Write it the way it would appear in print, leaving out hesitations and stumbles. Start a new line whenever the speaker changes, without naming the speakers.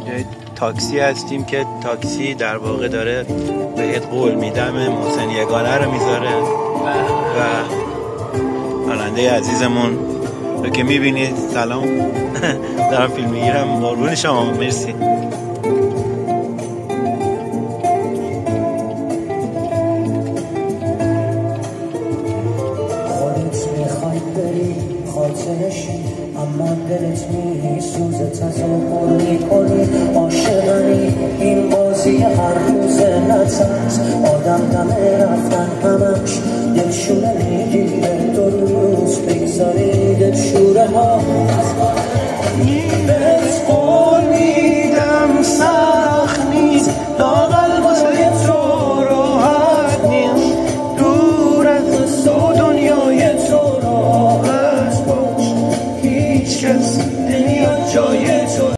جای تاکسی هستیم که تاکسی در واقع داره بهت قول میدم محسن یگانه رو میذاره و راننده عزیزمون رو که میبینید سلام دارم فیلم میگیرم. قربون شما، مرسی.
خاطرش اما دلت میسوزه تصور